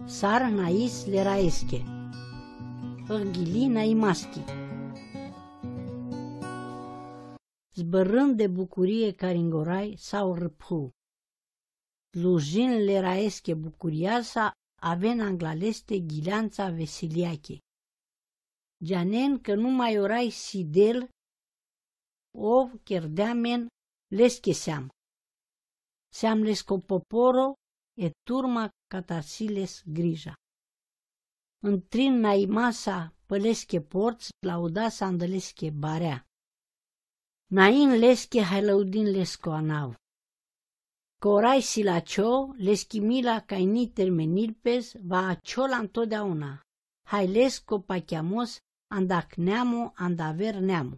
Sar nais leraesche. Ghilina imaschi. Zbărând de bucurie Caringorai sau râphu. Lujin leraesche bucuriasa aven anglaleste ghileanța vesiliache. Gianen că nu mai orai sidel ov cherdeamen lesche seam. Seam lescopoporo e turma catasiles grija. Întrin naimasa pălesche porți lauda sandălesche barea. Nain lesche hailaudin lesco anav. Corai silacio leschimila caini termenilpes va aciola întotdeauna. Hai lesco pachiamos andacneamo andaver neamu.